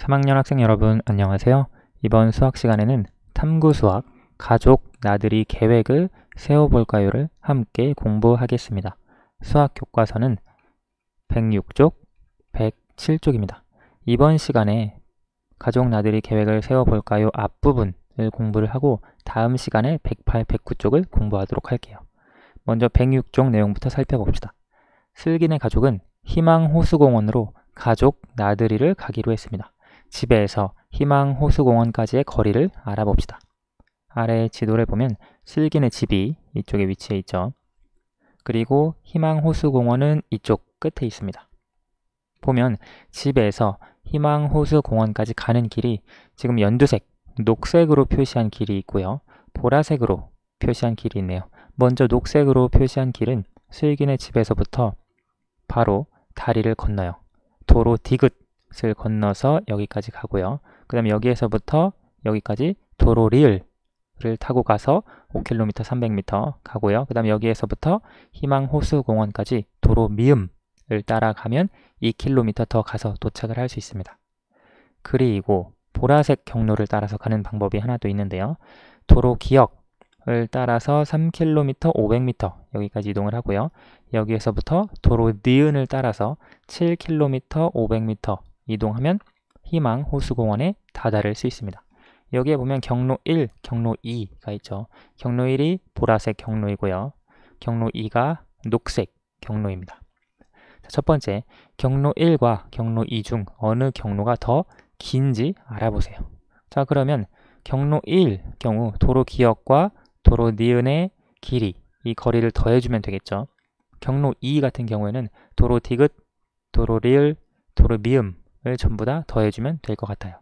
3학년 학생 여러분 안녕하세요. 이번 수학 시간에는 탐구수학 가족 나들이 계획을 세워볼까요를 함께 공부하겠습니다. 수학 교과서는 106쪽, 107쪽입니다. 이번 시간에 가족 나들이 계획을 세워볼까요 앞부분을 공부를 하고 다음 시간에 108, 109쪽을 공부하도록 할게요. 먼저 106쪽 내용부터 살펴봅시다. 슬기네 가족은 희망호수공원으로 가족 나들이를 가기로 했습니다. 집에서 희망호수공원까지의 거리를 알아봅시다. 아래 지도를 보면 슬기네 집이 이쪽에 위치해 있죠. 그리고 희망호수공원은 이쪽 끝에 있습니다. 보면 집에서 희망호수공원까지 가는 길이 지금 연두색, 녹색으로 표시한 길이 있고요. 보라색으로 표시한 길이 있네요. 먼저 녹색으로 표시한 길은 슬기네 집에서부터 바로 다리를 건너요. 도로 디귿을 건너서 여기까지 가고요. 그 다음에 여기에서부터 여기까지 도로 리을을 타고 가서 5km, 300m 가고요. 그 다음에 여기에서부터 희망호수공원까지 도로 미음을 따라가면 2km 더 가서 도착을 할 수 있습니다. 그리고 보라색 경로를 따라서 가는 방법이 하나 더 있는데요. 도로 기역을 따라서 3km, 500m 여기까지 이동을 하고요. 여기에서부터 도로 니은을 따라서 7km, 500m 이동하면 희망호수공원에 다다를 수 있습니다. 여기에 보면 경로 1, 경로 2가 있죠. 경로 1이 보라색 경로이고요. 경로 2가 녹색 경로입니다. 자, 첫 번째, 경로 1과 경로 2 중 어느 경로가 더 긴지 알아보세요. 자, 그러면 경로 1 경우 도로 기역과 도로 니은의 길이, 이 거리를 더해주면 되겠죠. 경로 2 같은 경우에는 도로 디귿, 도로 리을, 도로 미음을 전부 다 더해주면 될 것 같아요.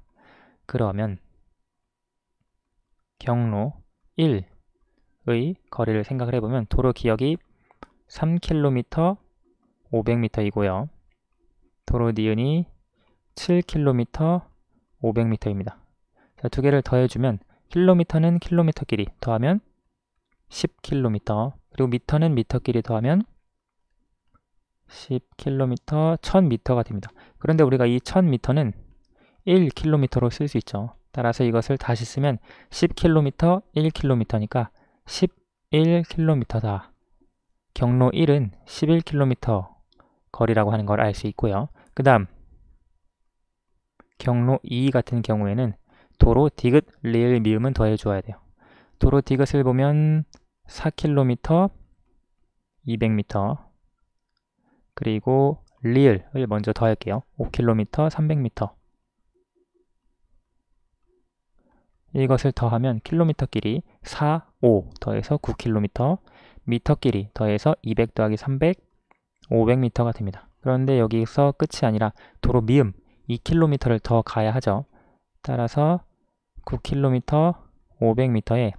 그러면 경로 1의 거리를 생각을 해보면 도로 기역이 3km, 500m이고요. 도로 니은이 7km, 500m입니다. 자, 두 개를 더해주면 킬로미터는 킬로미터끼리 더하면 10km, 그리고 미터는 미터끼리 더하면 10km, 1000m가 됩니다. 그런데 우리가 이 1000m는 1km로 쓸 수 있죠. 따라서 이것을 다시 쓰면 10km, 1km니까 11km다. 경로 1은 11km 거리라고 하는 걸 알 수 있고요. 그 다음 경로 2 같은 경우에는 도로 디귿, 리을, 미음은 더해주어야 돼요. 도로 디귿을 보면 4km, 200m 그리고 리을을 먼저 더할게요. 5km, 300m 이것을 더하면 킬로미터끼리 4, 5 더해서 9km, 미터끼리 더해서 200 더하기 300, 500m가 됩니다. 그런데 여기서 끝이 아니라 도로 미음 2km를 더 가야 하죠. 따라서 9km, 500m에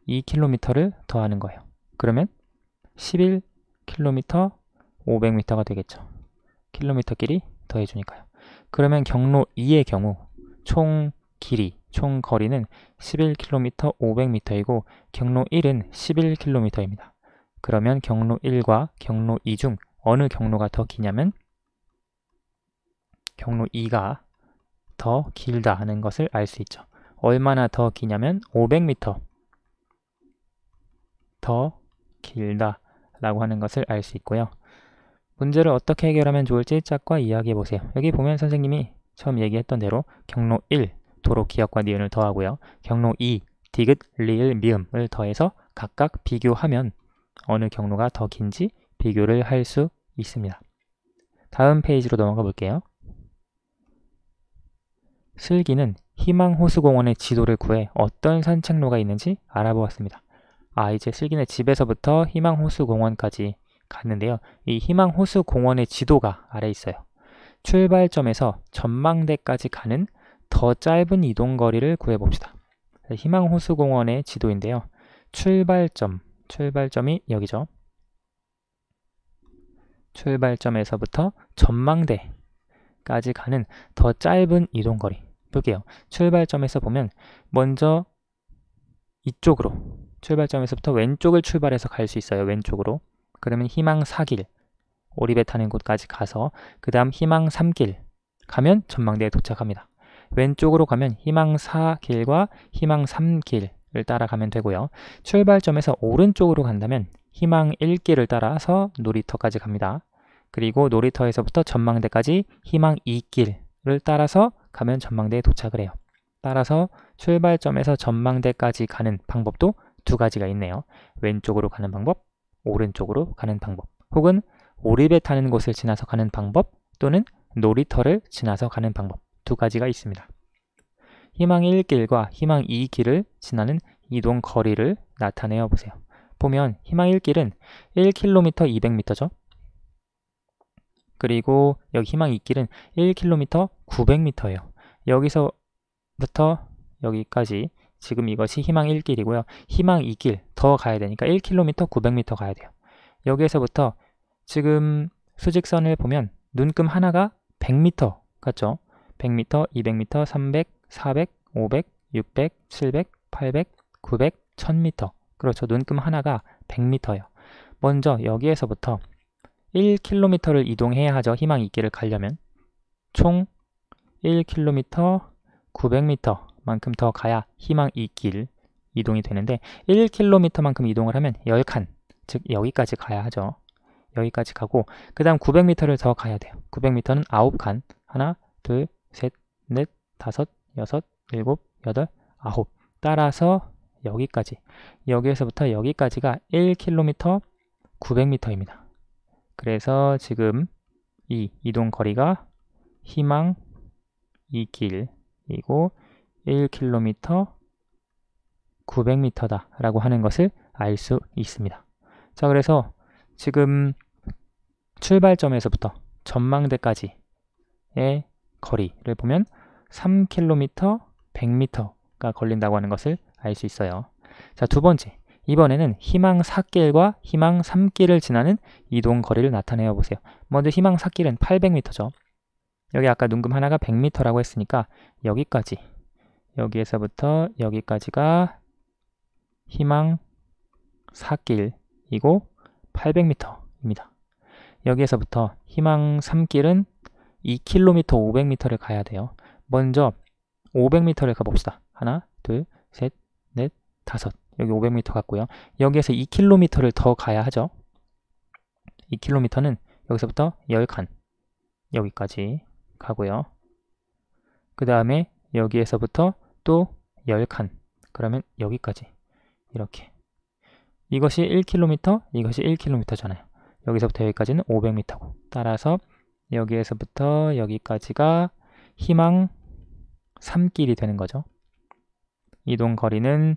2km를 더하는 거예요. 그러면 11km, 500m가 되겠죠. 킬로미터끼리 더해주니까요. 그러면 경로 2의 경우 총 길이, 총 거리는 11km, 500m이고 경로 1은 11km입니다. 그러면 경로 1과 경로 2 중 어느 경로가 더 기냐면 경로 2가 더 길다 하는 것을 알 수 있죠. 얼마나 더 기냐면 500m 더 길다 라고 하는 것을 알 수 있고요. 문제를 어떻게 해결하면 좋을지 짝과 이야기해 보세요. 여기 보면 선생님이 처음 얘기했던 대로 경로 1 도로 기역과 니은을 더하고요. 경로 2 디귿, 리을, 미음을 더해서 각각 비교하면 어느 경로가 더 긴지 비교를 할 수 있습니다. 다음 페이지로 넘어가 볼게요. 슬기는 희망호수공원의 지도를 구해 어떤 산책로가 있는지 알아보았습니다. 이제 슬기네 집에서부터 희망호수공원까지 갔는데요. 이 희망호수공원의 지도가 아래 있어요. 출발점에서 전망대까지 가는 더 짧은 이동거리를 구해봅시다. 희망호수공원의 지도인데요. 출발점이 여기죠. 출발점에서부터 전망대까지 가는 더 짧은 이동거리 볼게요. 출발점에서 보면 먼저 이쪽으로 출발점에서부터 왼쪽을 출발해서 갈 수 있어요. 왼쪽으로. 그러면 희망 4길 오리배 타는 곳까지 가서 그 다음 희망 3길 가면 전망대에 도착합니다. 왼쪽으로 가면 희망 4길과 희망 3길을 따라가면 되고요. 출발점에서 오른쪽으로 간다면 희망 1길을 따라서 놀이터까지 갑니다. 그리고 놀이터에서부터 전망대까지 희망 2길을 따라서 가면 전망대에 도착을 해요. 따라서 출발점에서 전망대까지 가는 방법도 두 가지가 있네요. 왼쪽으로 가는 방법, 오른쪽으로 가는 방법, 혹은 오리배 타는 곳을 지나서 가는 방법, 또는 놀이터를 지나서 가는 방법, 두 가지가 있습니다. 희망 1길과 희망 2길을 지나는 이동 거리를 나타내어 보세요. 보면 희망 1길은 1km 200m죠. 그리고 여기 희망 2길은 1km 900m예요. 여기서부터 여기까지 지금 이것이 희망 1길이고요. 희망 2길 더 가야 되니까 1km 900m 가야 돼요. 여기에서부터 지금 수직선을 보면 눈금 하나가 100m 같죠? 100m, 200m, 300, 400, 500, 600, 700, 800, 900, 1000m. 그렇죠. 눈금 하나가 100m예요. 먼저 여기에서부터 1km를 이동해야 하죠. 희망 2길을 가려면. 총 1km 900m만큼 더 가야 희망 2길 이동이 되는데 1km만큼 이동을 하면 10칸, 즉 여기까지 가야 하죠. 여기까지 가고 그 다음 900m를 더 가야 돼요. 900m는 9칸. 하나, 둘, 셋, 넷, 다섯, 여섯, 일곱, 여덟, 아홉. 따라서 여기까지. 여기에서부터 여기까지가 1km 900m입니다. 그래서 지금 이 이동 거리가 희망 2길이고 1km 900m다 라고 하는 것을 알 수 있습니다. 자, 그래서 지금 출발점에서부터 전망대까지의 거리를 보면 3km 100m가 걸린다고 하는 것을 알 수 있어요. 자, 두 번째. 이번에는 희망 4길과 희망 3길을 지나는 이동 거리를 나타내어 보세요. 먼저 희망 4길은 800m죠. 여기 아까 눈금 하나가 100m라고 했으니까 여기까지, 여기에서부터 여기까지가 희망 4길이고 800m입니다. 여기에서부터 희망 3길은 2km 500m를 가야 돼요. 먼저 500m를 가봅시다. 하나, 둘, 셋, 넷, 다섯. 여기 500m 갔고요. 여기에서 2km를 더 가야 하죠. 2km는 여기서부터 10칸 여기까지 가고요. 그 다음에 여기에서부터 또 10칸, 그러면 여기까지 이렇게. 이것이 1km, 이것이 1km잖아요. 여기서부터 여기까지는 500m고 따라서 여기에서부터 여기까지가 희망 3길이 되는 거죠. 이동 거리는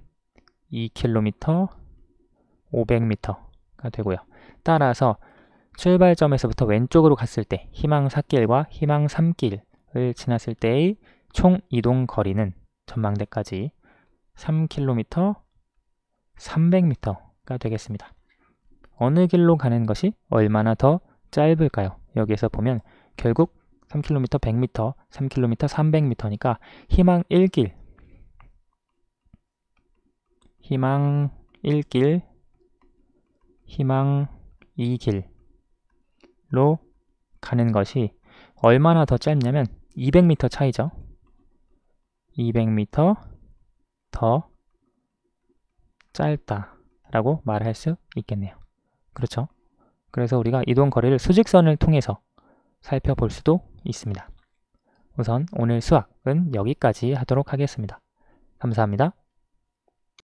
2km 500m가 되고요. 따라서 출발점에서부터 왼쪽으로 갔을 때 희망 4길과 희망 3길을 지났을 때의 총 이동 거리는 전망대까지 3km 300m가 되겠습니다. 어느 길로 가는 것이 얼마나 더 짧을까요? 여기에서 보면 결국 3km 100m, 3km 300m니까 희망 1길, 희망 1길, 희망 2길로 가는 것이 얼마나 더 짧냐면 200m 차이죠. 200m 더 짧다라고 말할 수 있겠네요. 그렇죠? 그래서 우리가 이동 거리를 수직선을 통해서 살펴볼 수도 있습니다. 우선 오늘 수학은 여기까지 하도록 하겠습니다. 감사합니다.